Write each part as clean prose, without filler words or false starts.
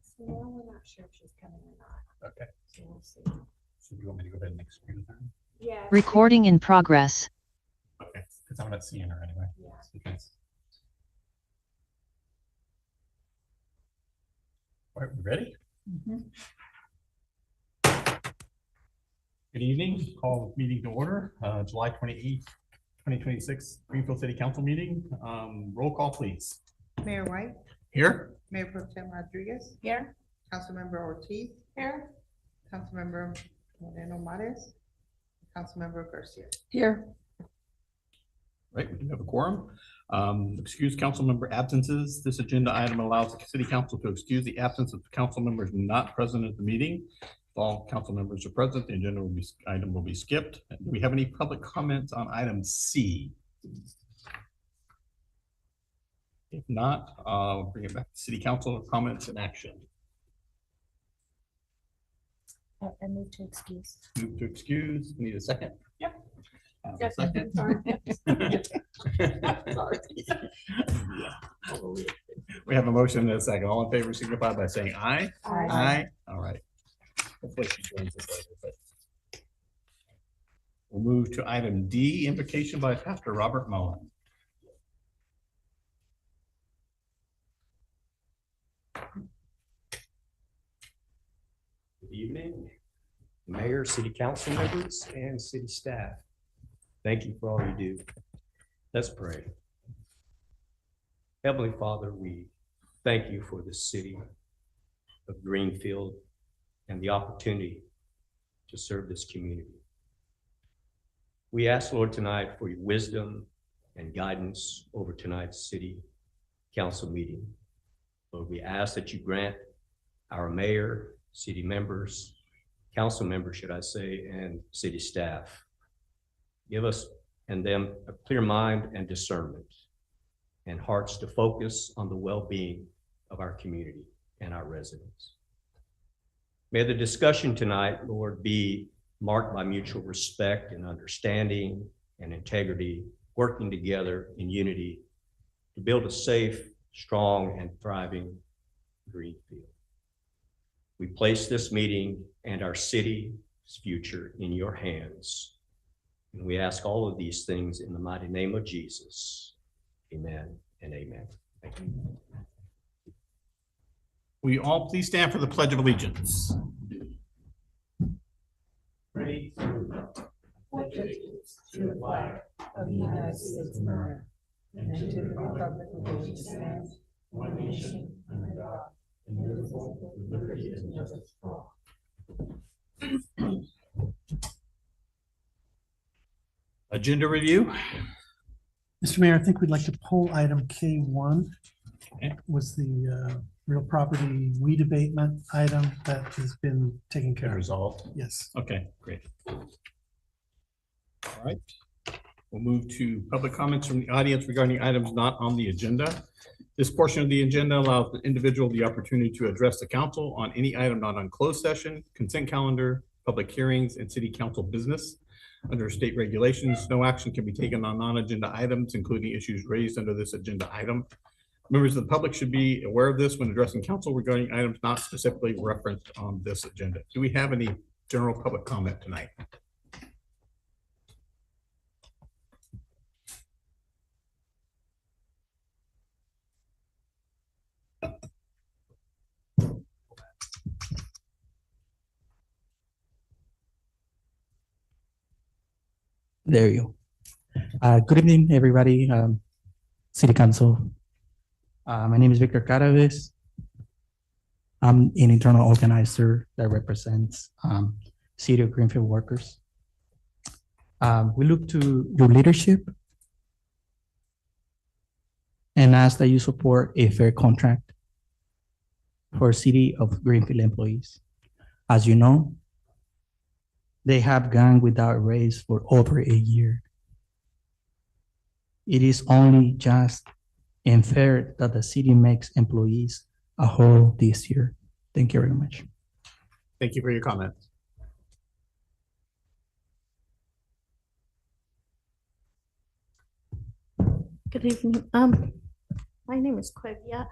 So now we're not sure if she's coming or not, Okay. so we'll see. So do you want me to go ahead and excuse her? Yeah. Recording in progress. Okay, because I'm not seeing her anyway. Yeah. Because... All right, we ready? Good evening. Call meeting to order. July 28th, 2026, Greenfield City Council meeting. Roll call, please. Mayor White, Here. Mayor Pro Tem Rodriguez, Here. Councilmember Ortiz, Here. Councilmember Moreno Mares, Councilmember Garcia. Here. Right, we do have a quorum. Excuse council member absences. This agenda item allows the city council to excuse the absence of council members not present at the meeting. If all council members are present, the agenda item will be skipped. Do we have any public comments on item C? If not, I'll bring it back to city council comments and action. I move to excuse. Move to excuse. Need a second? Yep. Second. Sorry. We have a motion and a second. All in favor signify by saying aye. Aye. Aye. All right. Hopefully she joins us later, but we'll move to item D, invocation by Pastor Robert Mullen. Good evening, Mayor, City Council members, and city staff. Thank you for all you do. Let's pray. Heavenly Father, we thank you for the city of Greenfield and the opportunity to serve this community. We ask, Lord, tonight for your wisdom and guidance over tonight's city council meeting. Lord, we ask that you grant our mayor, city members, council members, should I say, and city staff. Give us and them a clear mind and discernment and hearts to focus on the well-being of our community and our residents. May the discussion tonight, Lord, be marked by mutual respect and understanding and integrity, working together in unity to build a safe, strong, and thriving Greenfield. We place this meeting and our city's future in your hands. And we ask all of these things in the mighty name of Jesus. Amen and amen. Thank you. Will you all please stand for the Pledge of Allegiance? Ready? Pledge allegiance to the flag of the United States of America and to the republic for which it stands, one nation, under God, indivisible, with liberty and justice for all. Agenda review. Mr. Mayor, I think we'd like to pull item K1. Okay. Was the real property weed abatement item that has been taken care of. Resolved. Yes. Okay, great. All right. We'll move to public comments from the audience regarding items not on the agenda. This portion of the agenda allows the individual the opportunity to address the council on any item not on closed session, consent calendar, public hearings, and city council business. Under state regulations, no action can be taken on non-agenda items, including issues raised under this agenda item. Members of the public should be aware of this when addressing council regarding items not specifically referenced on this agenda. Do we have any general public comment tonight? There you go. Good evening, everybody. City Council. My name is Victor Caraves. I'm an internal organizer that represents City of Greenfield workers. We look to your leadership and ask that you support a fair contract for City of Greenfield employees. As you know, they have gone without a raise for over a year. It is only just and fair that the city makes employees a whole this year. Thank you very much. Thank you for your comment. Good evening. My name is Quevia.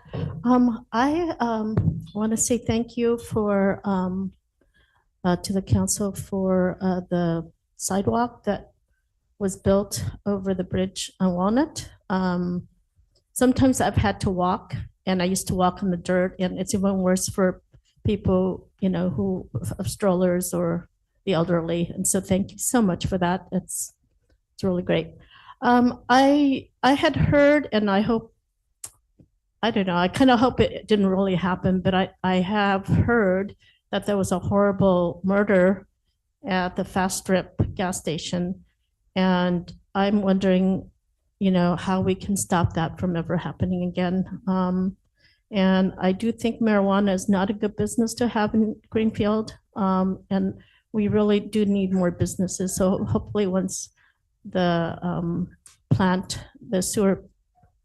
I want to say thank you for to the council for the sidewalk that was built over the bridge on Walnut. Sometimes I've had to walk, and I used to walk in the dirt, and it's even worse for people, who have strollers or the elderly. And so thank you so much for that. It's really great. I had heard, and I don't know, I kind of hope it didn't really happen, but I have heard that there was a horrible murder at the Fast Strip gas station. And I'm wondering, how we can stop that from ever happening again. And I do think marijuana is not a good business to have in Greenfield. And we really do need more businesses. So hopefully once the sewer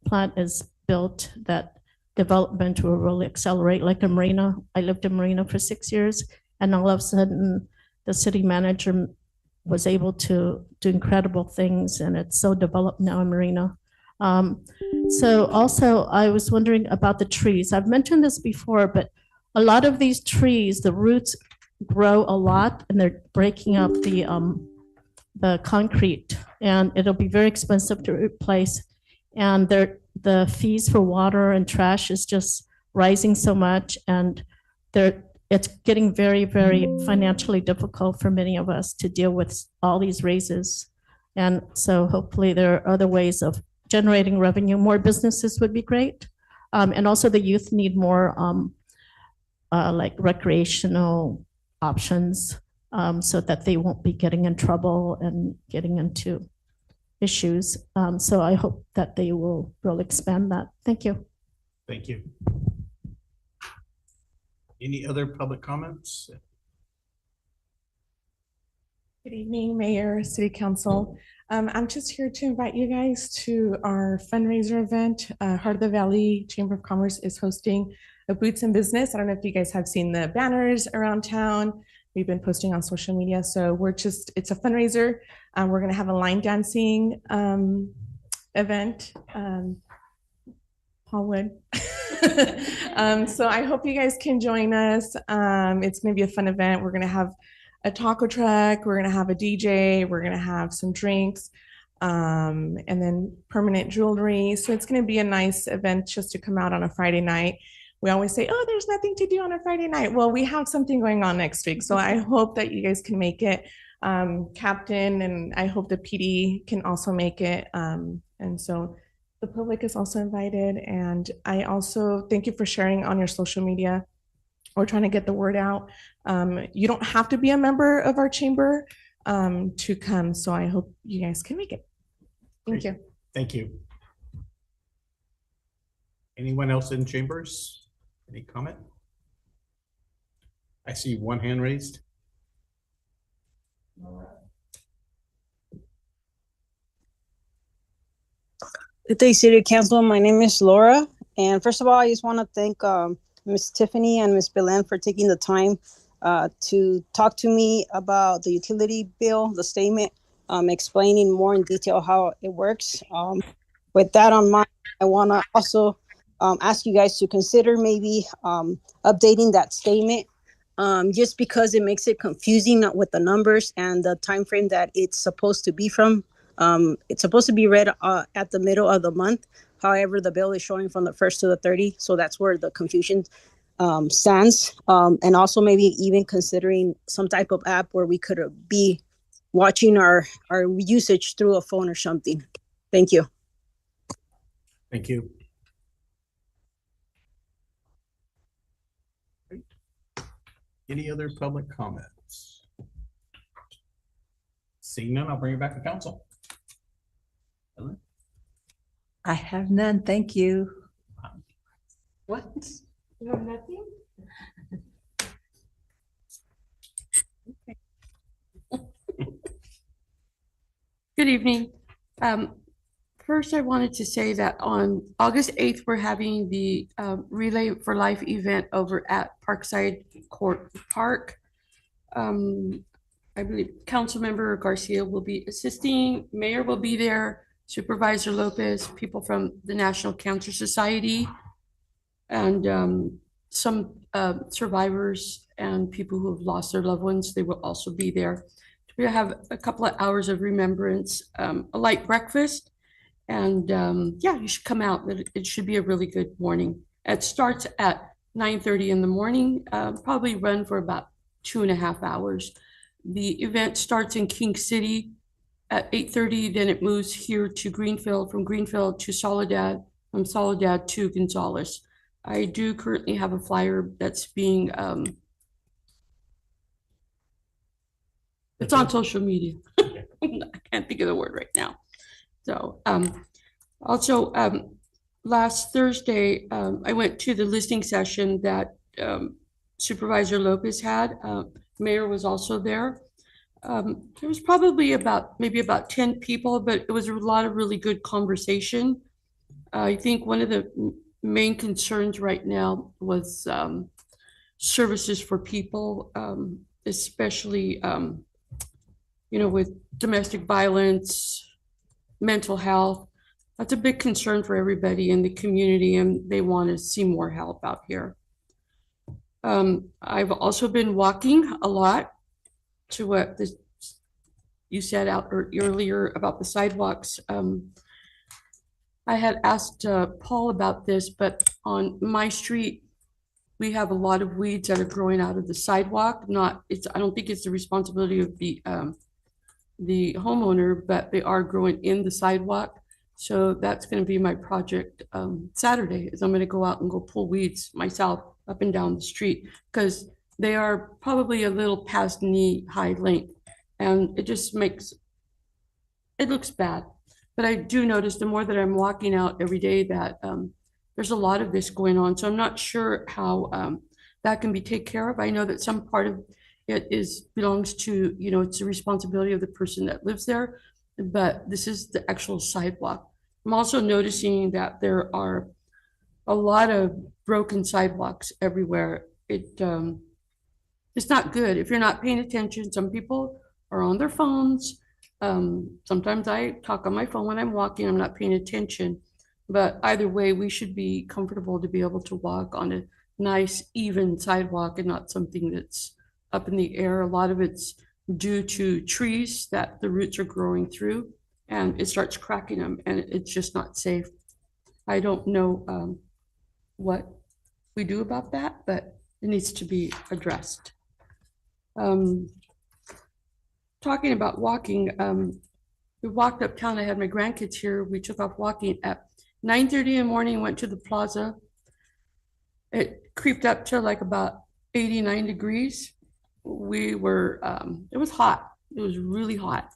plant is built, that development will really accelerate, like in Marina. I lived in Marina for 6 years, and all of a sudden the city manager was able to do incredible things, and it's so developed now in Marina. So also I was wondering about the trees. I've mentioned this before, but a lot of these trees, the roots grow a lot and they're breaking up the concrete, and it'll be very expensive to replace. And the fees for water and trash is just rising so much, and it's getting very, very financially difficult for many of us to deal with all these raises. And so hopefully there are other ways of generating revenue. More businesses would be great. And also the youth need more like recreational options so that they won't be getting in trouble and getting into issues. So I hope that they will really expand that. Thank you. Thank you. Any other public comments? Good evening, Mayor, City Council. I'm just here to invite you guys to our fundraiser event. Heart of the Valley Chamber of Commerce is hosting a Boots in Business. I don't know if you guys have seen the banners around town. We've been posting on social media. So it's a fundraiser. We're gonna have a line dancing event. Paul Wood. So I hope you guys can join us. It's gonna be a fun event. We're gonna have a taco truck, we're gonna have a DJ, we're gonna have some drinks, and then permanent jewelry. So it's gonna be a nice event just to come out on a Friday night. We always say, oh, there's nothing to do on a Friday night. Well, we have something going on next week. So I hope that you guys can make it. Captain, and I hope the PD can also make it. And so the public is also invited. And I also thank you for sharing on your social media. We're trying to get the word out. You don't have to be a member of our chamber to come. So I hope you guys can make it. Thank you. Thank you. Anyone else in chambers? Any comment? I see one hand raised. Good day, City Council. My name is Laura. And first of all, I just want to thank Ms. Tiffany and Ms. Belen for taking the time to talk to me about the utility bill, the statement, explaining more in detail how it works. With that on mind, I want to also ask you guys to consider maybe updating that statement just because it makes it confusing with the numbers and the time frame that it's supposed to be from. It's supposed to be read at the middle of the month. However, the bill is showing from the 1st to the 30th. So that's where the confusion stands. And also maybe even considering some type of app where we could be watching our usage through a phone or something. Thank you. Thank you. Any other public comments? Seeing none, I'll bring it back to council. Ellen? I have none, thank you. What? You have nothing? Good evening. First, I wanted to say that on August 8th, we're having the Relay for Life event over at Parkside Court Park. I believe Councilmember Garcia will be assisting, Mayor will be there, Supervisor Lopez, people from the National Cancer Society, and some survivors and people who have lost their loved ones. They will also be there. We have a couple of hours of remembrance, a light breakfast, and yeah, you should come out. It should be a really good morning. It starts at 9:30 in the morning, probably run for about 2.5 hours. The event starts in King City at 8:30, then it moves here to Greenfield, from Greenfield to Soledad, from Soledad to Gonzales. I do currently have a flyer that's being, it's on social media. I can't think of the word right now. So also, last Thursday, I went to the listening session that Supervisor Lopez had. Mayor was also there. There was probably maybe about 10 people, but it was a lot of really good conversation. I think one of the main concerns right now was services for people, especially with domestic violence, mental health. That's a big concern for everybody in the community, and they want to see more help out here. I've also been walking a lot to what you said out earlier about the sidewalks. I had asked Paul about this, but on my street, we have a lot of weeds that are growing out of the sidewalk. I don't think it's the responsibility of the homeowner, but they are growing in the sidewalk. So that's going to be my project Saturday, is I'm going to go out and go pull weeds myself up and down the street, because they are probably a little past knee-high length, and it just it looks bad. But I do notice the more that I'm walking out every day that there's a lot of this going on. So I'm not sure how that can be taken care of. I know that some part of it belongs to, it's the responsibility of the person that lives there, but this is the actual sidewalk. I'm also noticing that there are a lot of broken sidewalks everywhere. It's not good if you're not paying attention. Some people are on their phones. Sometimes I talk on my phone when I'm walking, I'm not paying attention. But either way, we should be comfortable to be able to walk on a nice, even sidewalk and not something that's up in the air. A lot of it's due to trees that the roots are growing through, and it starts cracking them, and it's just not safe. I don't know what we do about that, but it needs to be addressed. Talking about walking, we walked uptown. I had my grandkids here. We took off walking at 9:30 in the morning, went to the plaza. It creeped up to like about 89 degrees. It was hot. It was really hot.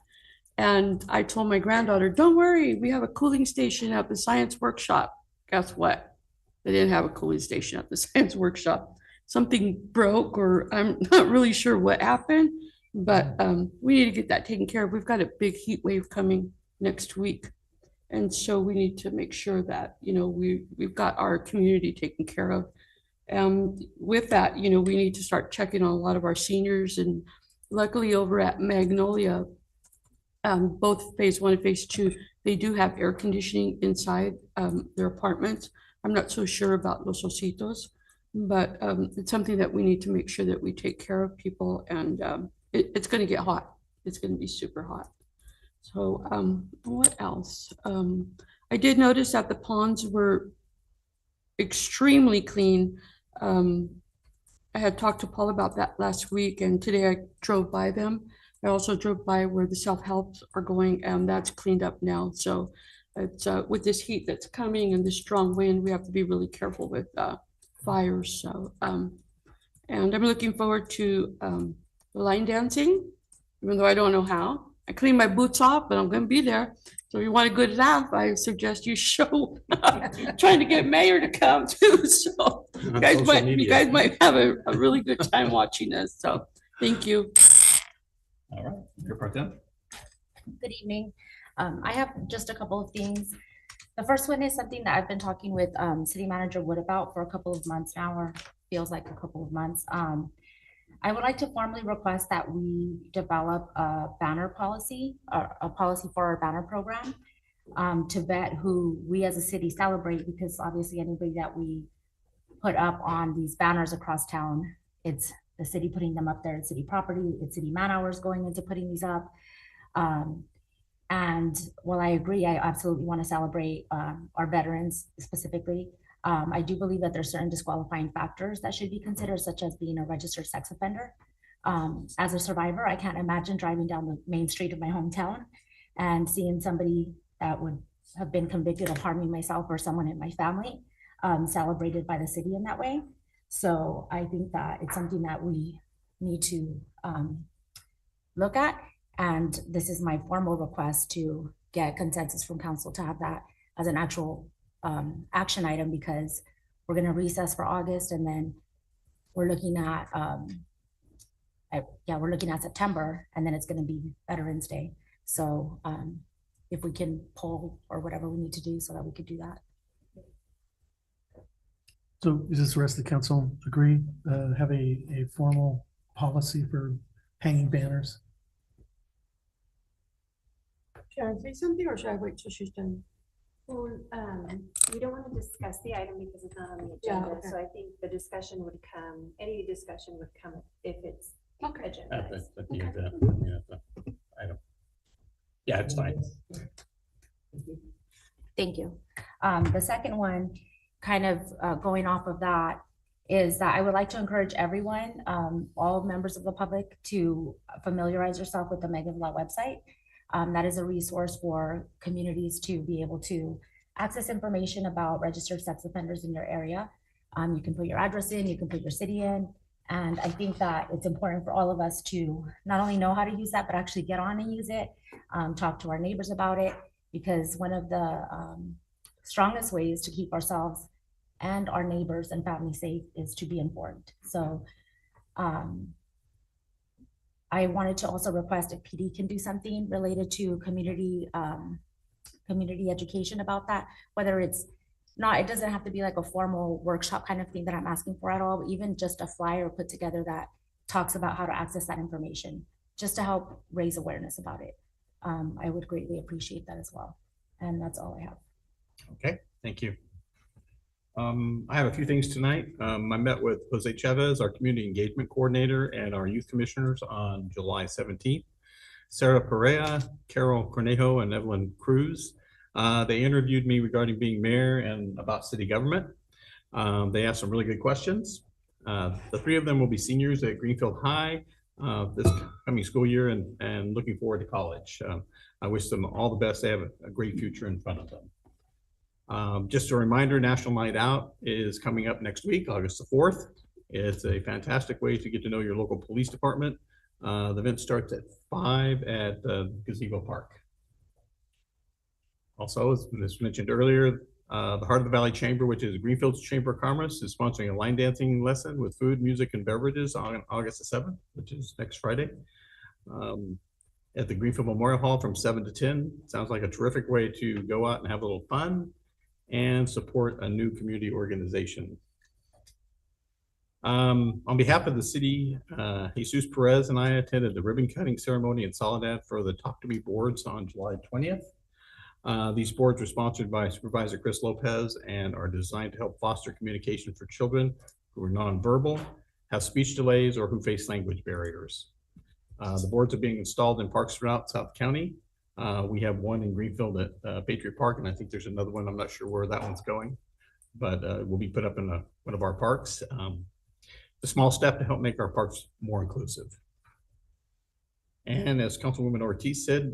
And I told my granddaughter, don't worry, we have a cooling station at the science workshop. Guess what? They didn't have a cooling station at the science workshop. Something broke, or I'm not really sure what happened, but we need to get that taken care of. We've got a big heat wave coming next week. And so we need to make sure that, we've got our community taken care of. With that, we need to start checking on a lot of our seniors. And luckily over at Magnolia, both phase 1 and phase 2, they do have air conditioning inside their apartments. I'm not so sure about Los Ositos, but it's something that we need to make sure that we take care of people. And it's going to get hot. It's going to be super hot. So what else? I did notice that the ponds were extremely clean. I had talked to Paul about that last week, and today I drove by them. I also drove by where the self-helps are going, and that's cleaned up now. So it's with this heat that's coming and the strong wind, we have to be really careful with fires. So and I'm looking forward to line dancing, even though I don't know how. I clean my boots off, but I'm going to be there. So if you want a good laugh, I suggest you show trying to get Mayor to come too. So you guys might have a really good time watching this. So thank you. All right, Mayor Pro Tem. Good evening. I have just a couple of things. The first one is something that I've been talking with City Manager Wood about for a couple of months now, or feels like a couple of months. I would like to formally request that we develop a banner policy, or a policy for our banner program. to vet who we as a city celebrate, because obviously anybody that we put up on these banners across town, it's the city putting them up there, it's city property, it's city man hours going into putting these up. And while I agree, I absolutely want to celebrate our veterans specifically. I do believe that there's certain disqualifying factors that should be considered, such as being a registered sex offender. As a survivor, I can't imagine driving down the main street of my hometown and seeing somebody that would have been convicted of harming myself or someone in my family celebrated by the city in that way. So I think that it's something that we need to look at. And this is my formal request to get consensus from council to have that as an actual action item, because we're going to recess for August, and then we're looking at we're looking at September, and then it's going to be Veterans Day. So if we can poll or whatever we need to do so that we could do that. So does the rest of the council agree, have a formal policy for hanging banners? Should I say something or should I wait till she's done? Well, we don't want to discuss the item because it's not on the Yeah, agenda, okay. so I think the discussion would come, any discussion would come if it's Okay. agendized. Yeah, it's fine. Thank you. The second one, kind of going off of that, is that I would like to encourage everyone, all members of the public, to familiarize yourself with the Megan Law website. That is a resource for communities to be able to access information about registered sex offenders in your area. You can put your address in, you can put your city in. And I think that it's important for all of us to not only know how to use that, but actually get on and use it, talk to our neighbors about it, because one of the strongest ways to keep ourselves and our neighbors and family safe is to be informed. So I wanted to also request if PD can do something related to community education about that, whether it's not, it doesn't have to be like a formal workshop kind of thing that I'm asking for at all, but even just a flyer put together that talks about how to access that information, just to help raise awareness about it. I would greatly appreciate that as well. And that's all I have. Okay, thank you. I have a few things tonight. I met with Jose Chavez, our community engagement coordinator, and our youth commissioners on July 17th. Sarah Perea, Carol Cornejo, and Evelyn Cruz. They interviewed me regarding being mayor and about city government. They asked some really good questions. The three of them will be seniors at Greenfield High this coming school year and looking forward to college. I wish them all the best. They have a great future in front of them. Just a reminder, National Night Out is coming up next week, August the 4th. It's a fantastic way to get to know your local police department. The event starts at 5 at Gazebo Park. Also, as was mentioned earlier, the Heart of the Valley Chamber, which is Greenfield's Chamber of Commerce, is sponsoring a line dancing lesson with food, music, and beverages on August the 7th, which is next Friday. At the Greenfield Memorial Hall from 7 to 10. Sounds like a terrific way to go out and have a little fun and support a new community organization. On behalf of the city, Jesus Perez and I attended the ribbon cutting ceremony in Soledad for the Talk to Me boards on July 20th. These boards were sponsored by Supervisor Chris Lopez and are designed to help foster communication for children who are nonverbal, have speech delays, or who face language barriers. The boards are being installed in parks throughout South County. We have one in Greenfield at Patriot Park, and I think there's another one. I'm not sure where that one's going, but it will be put up in one of our parks. A small step to help make our parks more inclusive. And as Councilwoman Ortiz said,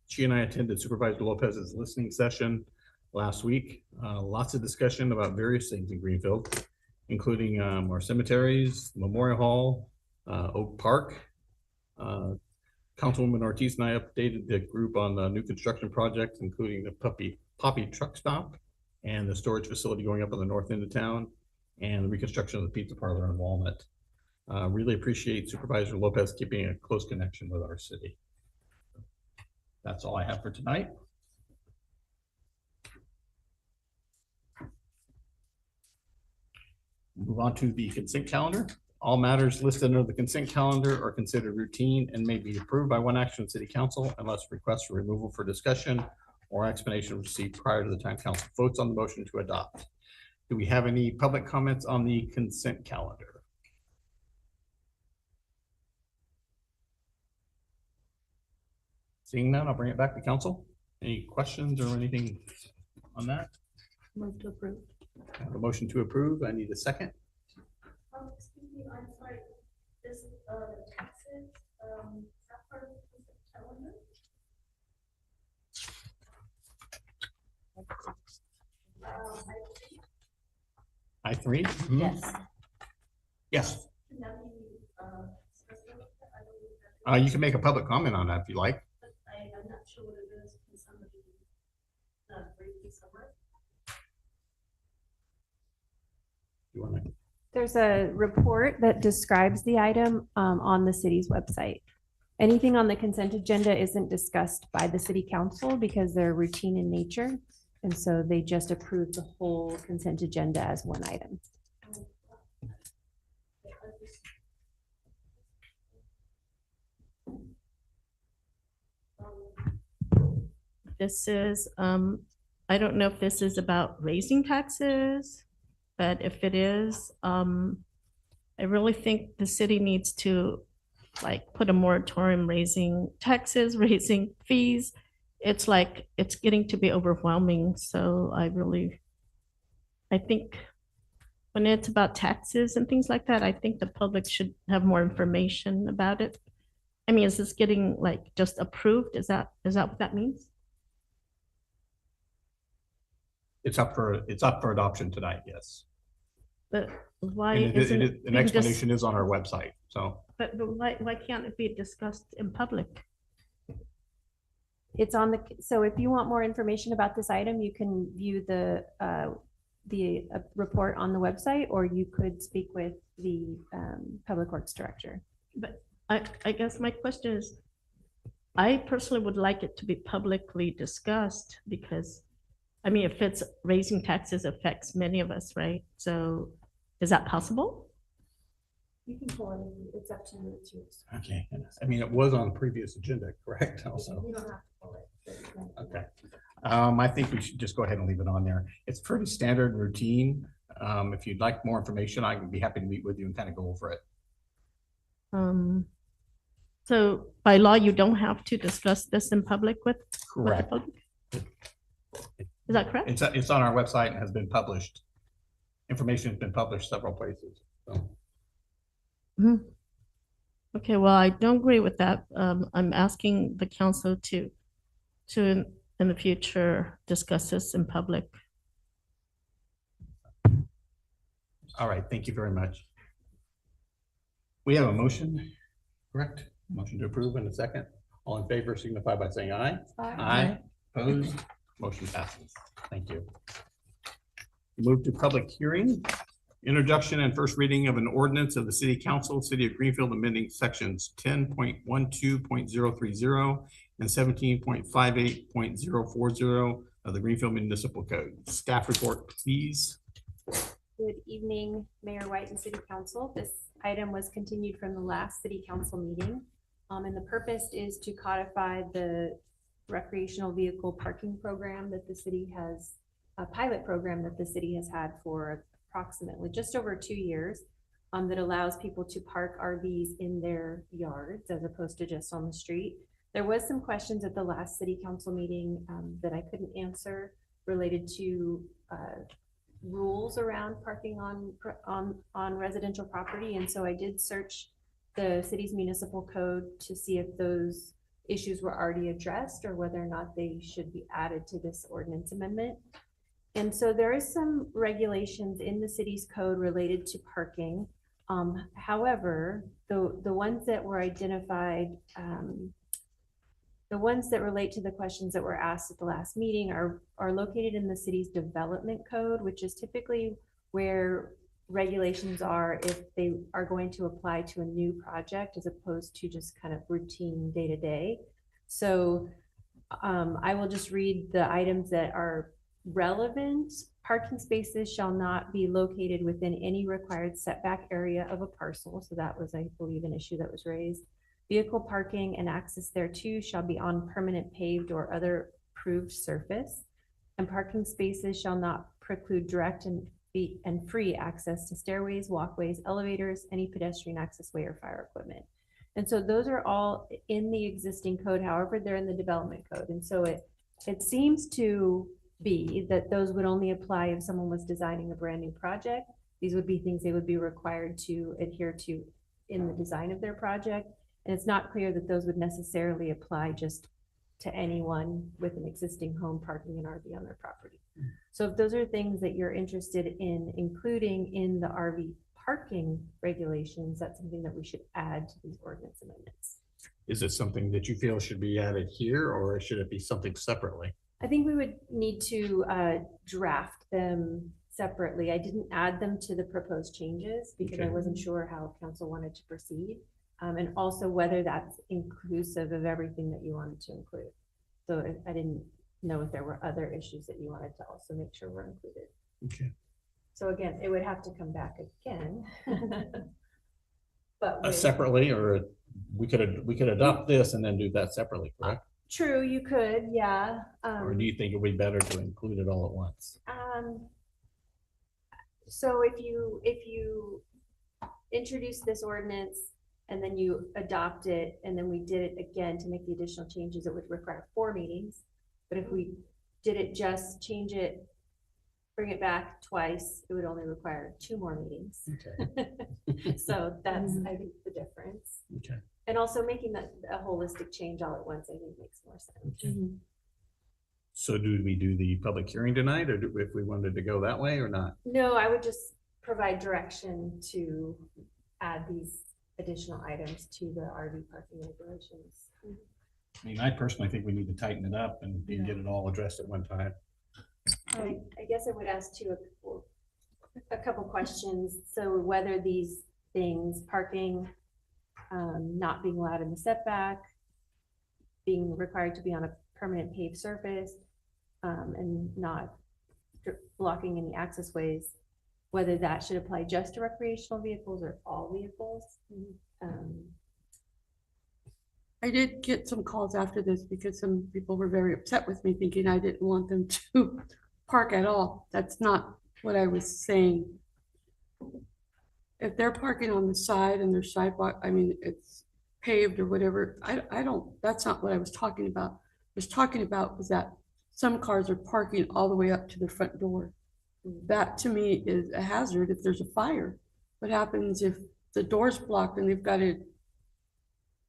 she and I attended Supervisor Lopez's listening session last week. Lots of discussion about various things in Greenfield, including our cemeteries, Memorial Hall, Oak Park. Councilwoman Ortiz and I updated the group on the new construction projects, including the Poppy truck stop and the storage facility going up on the north end of town, and the reconstruction of the pizza parlor in Walnut. Really appreciate Supervisor Lopez keeping a close connection with our city. That's all I have for tonight. Move on to the consent calendar. All matters listed under the consent calendar are considered routine and may be approved by one action of City Council unless requests for removal for discussion or explanation received prior to the time council votes on the motion to adopt. Do we have any public comments on the consent calendar? Seeing none, I'll bring it back to council. Any questions or anything on that? Move to approve. I have a motion to approve. I need a second. Excuse me, I'm sorry. This, taxes, is that part of the consent calendar? I3? Mhm. Yes. Yes. You can make a public comment on that if you like. I'm not sure what it is. Can somebody briefly summarize? You want to? There's a report that describes the item on the city's website. Anything on the consent agenda isn't discussed by the city council because they're routine in nature. And so they just approve the whole consent agenda as one item. This is, I don't know if this is about raising taxes, but if it is, I really think the city needs to like put a moratorium raising taxes, raising fees. It's like, it's getting to be overwhelming. So I think when it's about taxes and things like that, I think the public should have more information about it. I mean, is this getting like just approved? Is that what that means? It's up for adoption tonight, yes. But why And isn't it? an being dis- explanation is on our website, so. But why can't it be discussed in public? It's on the, so if you want more information about this item, you can view the report on the website, or you could speak with the Public Works Director. But I guess my question is, I personally would like it to be publicly discussed because, I mean, if it's raising taxes affects many of us, right? So is that possible? You can pull it, it's up to you, it's yours. Okay, I mean, it was on previous agenda, correct, also? You don't have to pull it. Okay. I think we should just go ahead and leave it on there. It's pretty standard routine. If you'd like more information, I can be happy to meet with you and kind of go over it. So by law, you don't have to discuss this in public with the Correct. public? Is that correct? It's on our website and has been published. Information has been published several places, so. Okay, well, I don't agree with that. I'm asking the council to in the future discuss this in public. All right, thank you very much. We have a motion, correct? Motion to approve in a second. All in favor signify by saying aye. Aye. Opposed? Motion passes. Thank you. Move to public hearing. Introduction and first reading of an ordinance of the City Council, City of Greenfield, amending sections 10.12.030 and 17.58.040 of the Greenfield Municipal Code. Staff report, please. Good evening, Mayor White and City Council. This item was continued from the last City Council meeting. And the purpose is to codify the recreational vehicle parking program that the city has, a pilot program that the city has had for approximately just over 2 years, that allows people to park RVs in their yards as opposed to just on the street. There was some questions at the last City Council meeting that I couldn't answer related to rules around parking on residential property. And so I did search the city's municipal code to see if those issues were already addressed or whether or not they should be added to this ordinance amendment. And so there is some regulations in the city's code related to parking. However, the ones that were identified, the ones that relate to the questions that were asked at the last meeting are located in the city's development code, which is typically where regulations are if they are going to apply to a new project as opposed to just kind of routine day to day. So I will just read the items that are relevant. Parking spaces shall not be located within any required setback area of a parcel. So that was, I believe, an issue that was raised. Vehicle parking and access thereto shall be on permanent paved or other approved surface. And parking spaces shall not preclude direct and free access to stairways, walkways, elevators, any pedestrian access way or fire equipment. And so those are all in the existing code, however, they're in the development code. And so it seems to be that those would only apply if someone was designing a brand new project. These would be things they would be required to adhere to in the design of their project. And it's not clear that those would necessarily apply just to anyone with an existing home parking an RV on their property. So if those are things that you're interested in including in the RV parking regulations, that's something that we should add to these ordinance amendments. Is it something that you feel should be added here, or should it be something separately? I think we would need to draft them separately. I didn't add them to the proposed changes because I Okay. wasn't sure how council wanted to proceed. And also whether that's inclusive of everything that you wanted to include. So I didn't know if there were other issues that you wanted to also make sure were included. Okay. So again, it would have to come back again. But with- Separately, or we could adopt this and then do that separately, correct? True, you could, yeah. Or do you think it would be better to include it all at once? So if you introduce this ordinance and then you adopt it, and then we did it again to make the additional changes, it would require 4 meetings. But if we did it, just change it, bring it back twice, it would only require 2 more meetings. Okay. So that's, I think, the difference. Okay. And also making that a holistic change all at once, I think makes more sense. So do we do the public hearing tonight, or if we wanted to go that way or not? No, I would just provide direction to add these additional items to the RV parking regulations. I mean, I personally think we need to tighten it up and get it all addressed at one time. I guess I would ask too a couple questions. So whether these things, parking, not being allowed in the setback, being required to be on a permanent paved surface, and not blocking any access ways, whether that should apply just to recreational vehicles or all vehicles. I did get some calls after this because some people were very upset with me thinking I didn't want them to park at all. That's not what I was saying. If they're parking on the side and their sidewalk, I mean, it's paved or whatever, I don't, that's not what I was talking about. I was talking about was that some cars are parking all the way up to the front door. That to me is a hazard if there's a fire. What happens if the door's blocked and they've got to,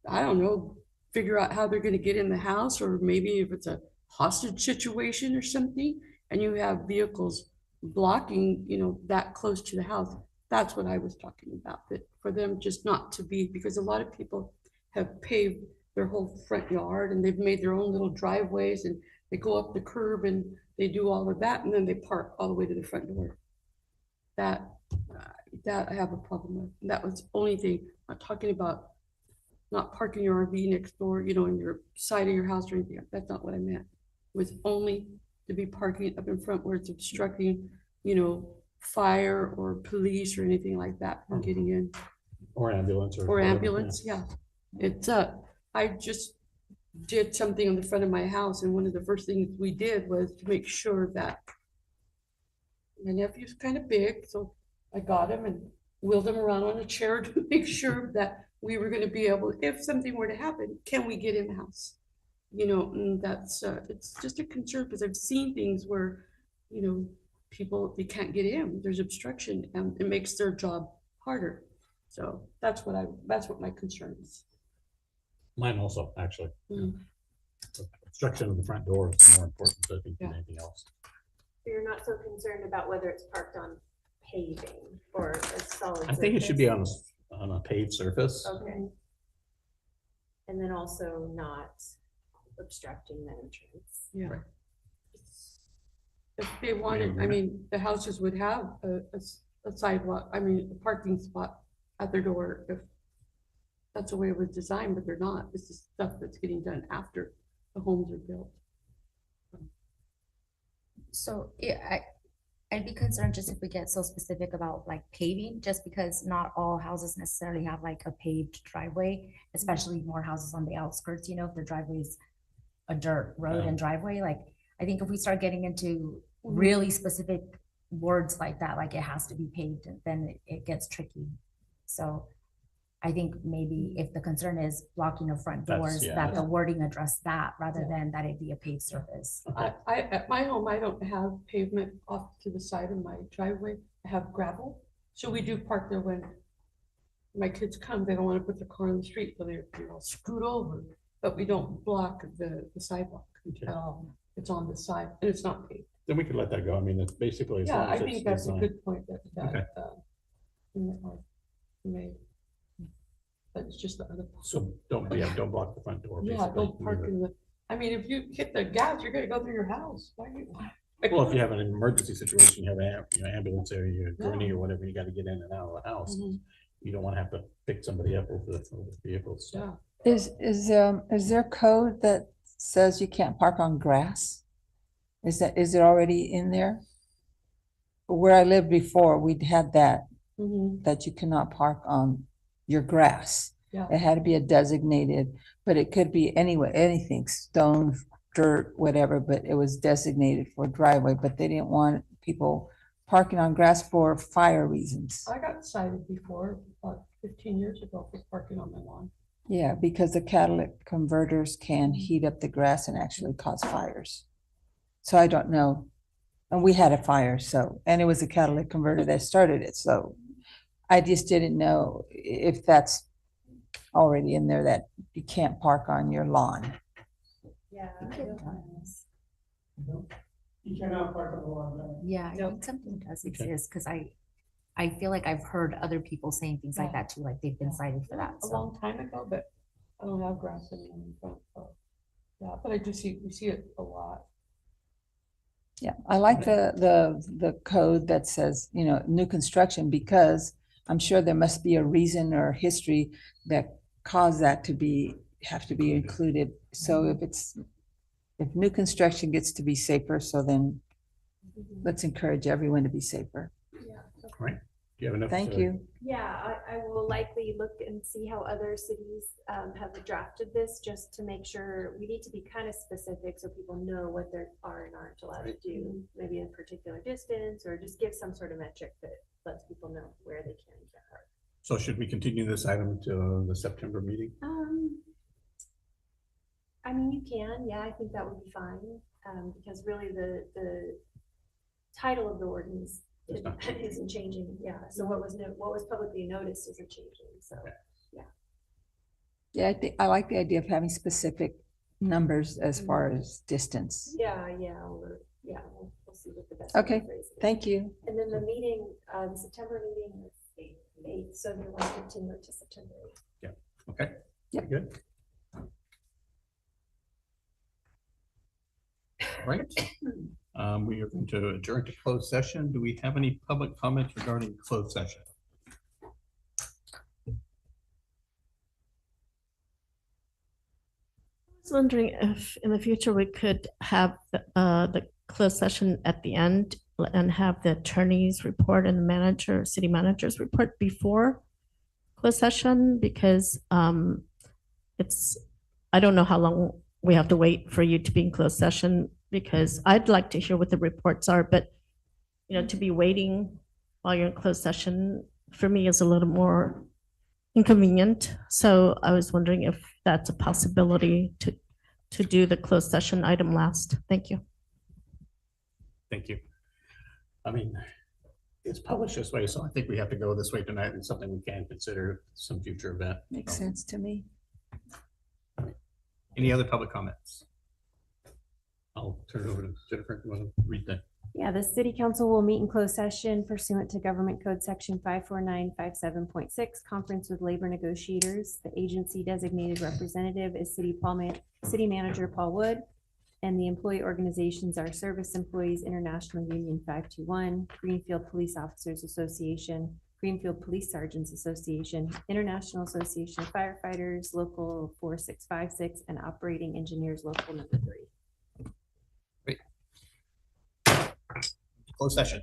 I don't know, figure out how they're going to get in the house, or maybe if it's a hostage situation or something, and you have vehicles blocking, you know, that close to the house. That's what I was talking about, that for them just not to be, because a lot of people have paved their whole front yard and they've made their own little driveways and they go up the curb and they do all of that and then they park all the way to the front door. That I have a problem with. And that was the only thing. I'm not talking about not parking your RV next door, you know, in your side of your house or anything. That's not what I meant. It was only to be parking up in front where it's obstructing, you know, fire or police or anything like that from getting in. Or ambulance. Or ambulance, yeah. It's, I just did something on the front of my house, and one of the first things we did was to make sure that my nephew's kind of big, so I got him and wheeled him around on a chair to make sure that we were going to be able, if something were to happen, can we get in the house? You know, and that's, it's just a concern because I've seen things where, you know, people, they can't get in, there's obstruction and it makes their job harder. So that's what my concern is. Mine also, actually. Mm. Obstruction of the front door is more important, I think, than anything else. So you're not so concerned about whether it's parked on paving or a solid. I think it should be on surface? on a paved surface. Okay. And then also not obstructing the entrance. Yeah. If they wanted, I mean, the houses would have a sidewalk, I mean, a parking spot at their door if that's the way it was designed, but they're not. This is stuff that's getting done after the homes are built. So yeah, I'd be concerned just if we get so specific about like paving, just because not all houses necessarily have like a paved driveway, especially more houses on the outskirts, you know, if the driveway's a dirt road and driveway. Like, I think if we start getting into really specific words like that, like it has to be paved, then it gets tricky. So I think maybe if the concern is blocking of front doors, that the wording address that rather than that it be a paved surface. At my home, I don't have pavement off to the side of my driveway. I have gravel. So we do park there when my kids come. They don't want to put their car on the street, so they scoot over. But we don't block the sidewalk. It's on the side and it's not paved. Then we could let that go. I mean, it's basically. as Yeah, long as I it's think that's a designed. good point that, Okay. made. But it's just the other. part. So don't block the front door. Yeah, basically. don't park in the, I mean, if you hit the gas, you're gonna go through your house. Why you? Well, if you have an emergency situation, you have an ambulance or you're gurney or whatever, you gotta get in and out of the house. Mhm. You don't wanna have to pick somebody up with the vehicles. Yeah. Is there code that says you can't park on grass? Is it already in there? Where I lived before, we'd had that you cannot park on your grass. Yeah. It had to be a designated, but it could be anyway, anything, stone, dirt, whatever, but it was designated for driveway, but they didn't want people parking on grass for fire reasons. I got cited before, about 15 years ago for parking on my lawn. Yeah, because the catalytic converters can heat up the grass and actually cause fires. So I don't know. And we had a fire, so, and it was a catalytic converter that started it, so I just didn't know if that's already in there that you can't park on your lawn. Yeah. You cannot park on the lawn. Yeah, I think something does exist because I feel like I've heard other people saying things like that too, like they've been cited for that. A long time ago, but I don't have grass anymore in front. So, yeah, but I do we see it a lot. Yeah, I like the code that says, new construction, because I'm sure there must be a reason or history that caused that to have to be included. So if new construction gets to be safer, so then let's encourage everyone to be safer. Right. Do you have enough? Thank you. Yeah, I will likely look and see how other cities have drafted this, just to make sure. We need to be kind of specific so people know what they are and aren't allowed to do, maybe in a particular distance, or just give some sort of metric that lets people know where they can and can't park. So should we continue this item to the September meeting? I mean, you can, yeah, I think that would be fine, because really the title of the ordinance isn't changing, yeah, so what was publicly noticed isn't changing, so, yeah. Yeah, I think I like the idea of having specific numbers as far as distance. Yeah, we'll see what the best. way to Okay, phrase it is. thank you. And then the meeting, the September meeting is 8th, so we want to continue it to September 8th. Yeah, okay. Yeah. Good. Right. We are going to adjourn to closed session. Do we have any public comments regarding closed session? I was wondering if in the future we could have the closed session at the end and have the attorney's report and the city manager's report before closed session, because I don't know how long we have to wait for you to be in closed session, because I'd like to hear what the reports are, but to be waiting while you're in closed session for me is a little more inconvenient. So I was wondering if that's a possibility to do the closed session item last. Thank you. Thank you. I mean, it's published this way, so I think we have to go this way tonight. It's something we can consider some future event. Makes sense to me. Any other public comments? I'll turn it over to Jennifer. If you want to read that. Yeah, the city council will meet in closed session pursuant to government code section 54957.6, conference with labor negotiators. The agency designated representative is city manager Paul Wood, and the employee organizations are Service Employees International Union 521, Greenfield Police Officers Association, Greenfield Police Sergeants Association, International Association of Firefighters, Local 4656, and Operating Engineers Local number 3. Closed session.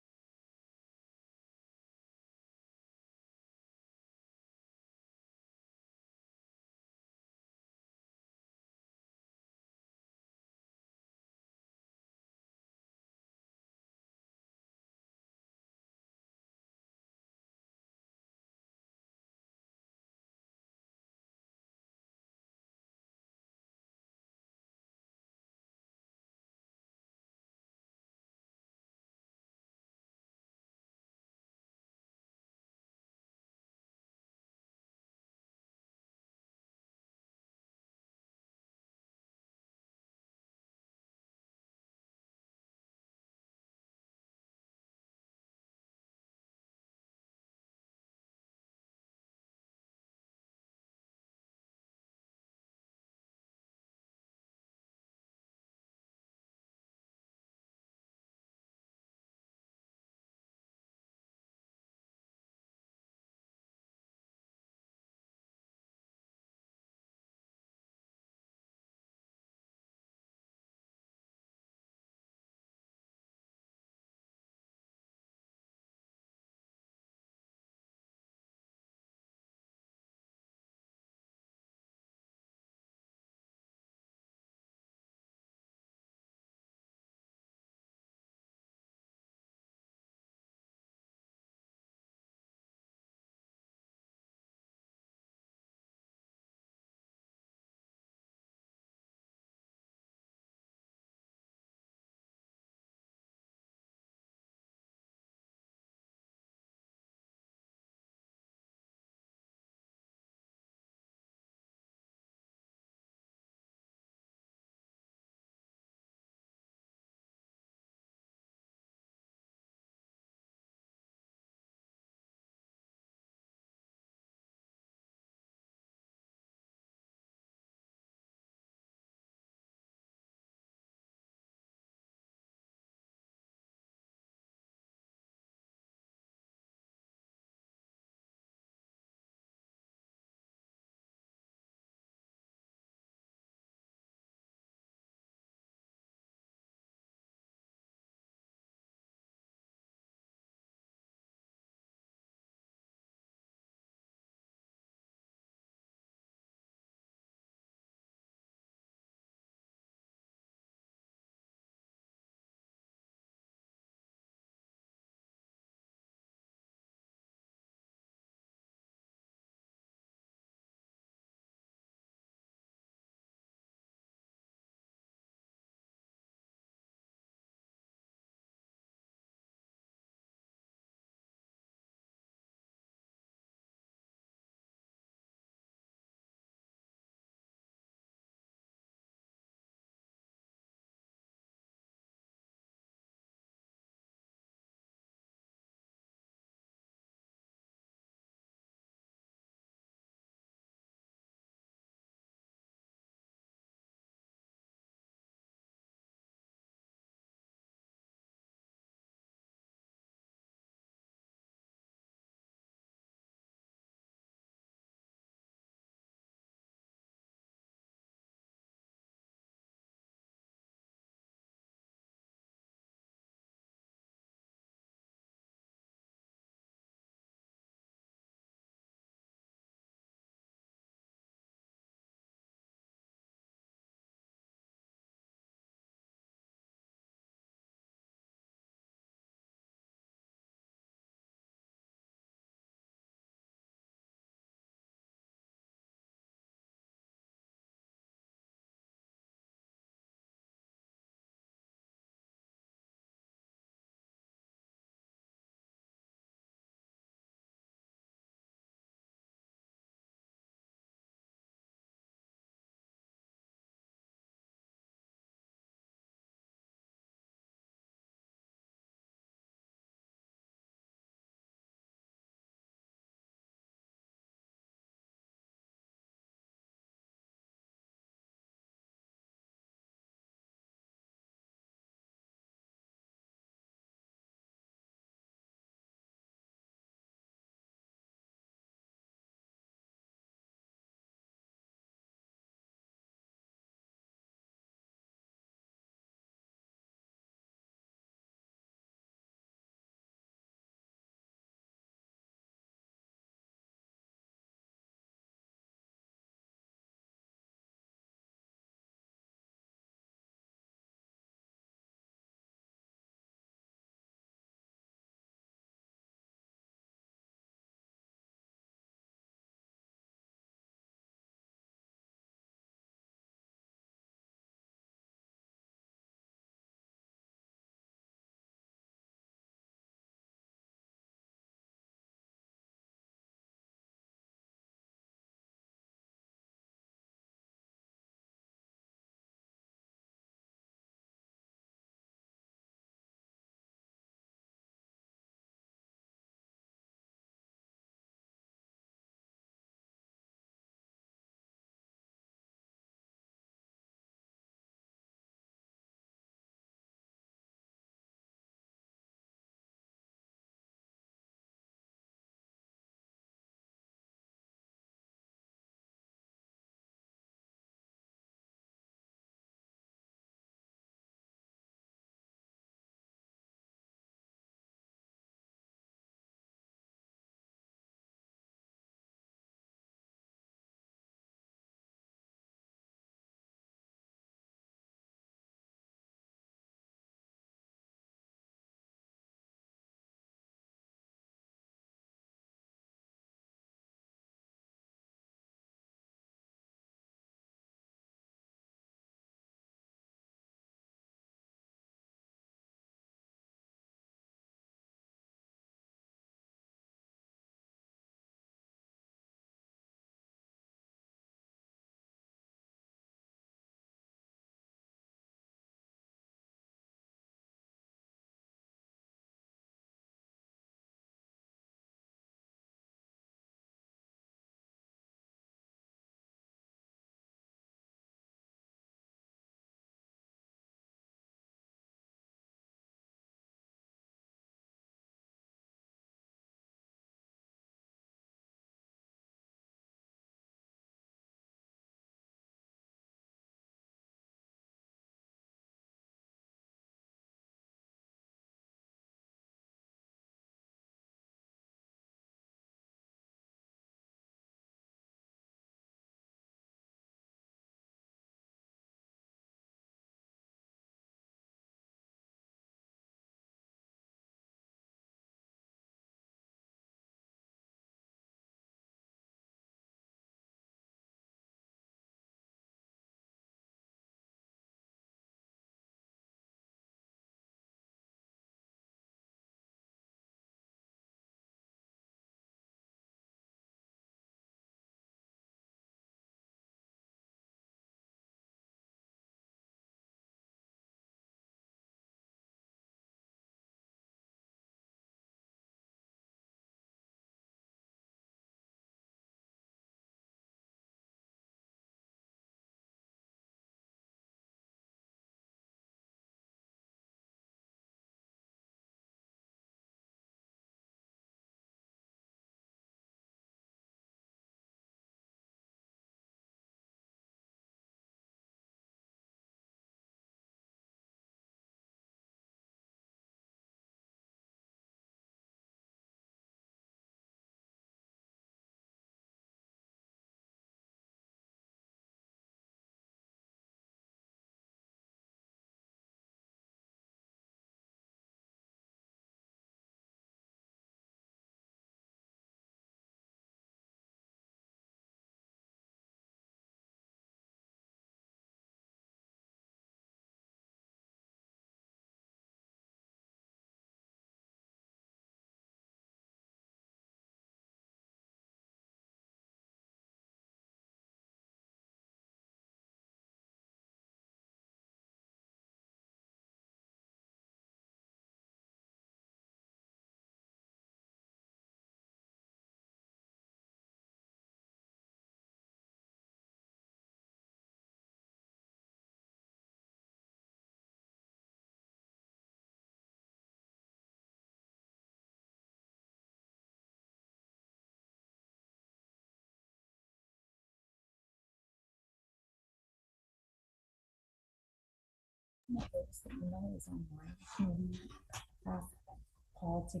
Paul to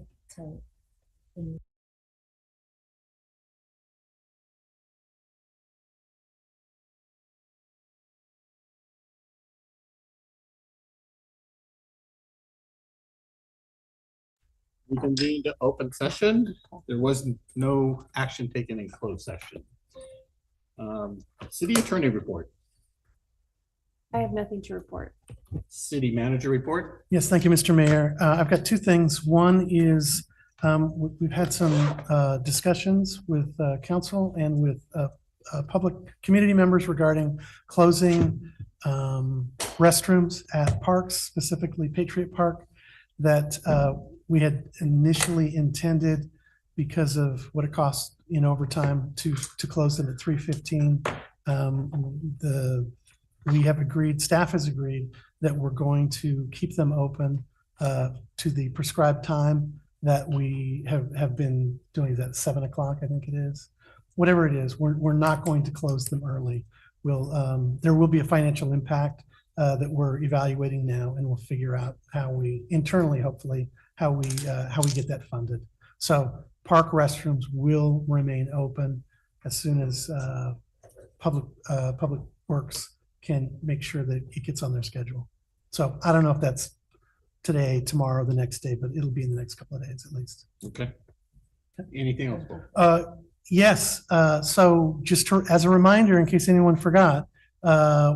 We convened to open session. There wasn't no action taken in closed session. City attorney report, I have nothing to report. city manager report. Yes, thank you, Mr. Mayor. I've got two things. One is we've had some discussions with council and with public community members regarding closing restrooms at parks, specifically Patriot Park, that we had initially intended because of what it costs in overtime to close them at 3:15. We have agreed, staff has agreed that we're going to keep them open to the prescribed time that we have been doing, that 7 o'clock, I think it is. Whatever it is, we're not going to close them early. There will be a financial impact that we're evaluating now, and we'll figure out how we internally, hopefully, how we get that funded. So park restrooms will remain open as soon as public works can make sure that it gets on their schedule. So I don't know if that's today, tomorrow, the next day, but it'll be in the next couple of days at least. Okay. Anything else, Paul? Yes. So just as a reminder, in case anyone forgot,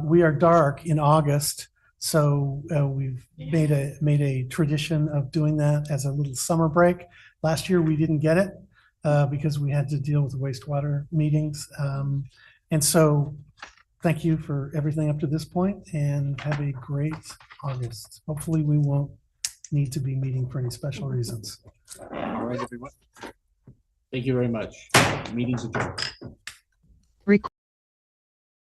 we are dark in August. So we've made a tradition of doing that as a little summer break. Last year we didn't get it because we had to deal with the wastewater meetings. And so thank you for everything up to this point, and have a great August. Hopefully we won't need to be meeting for any special reasons. All right, everyone. Thank you very much. Meeting's adjourned.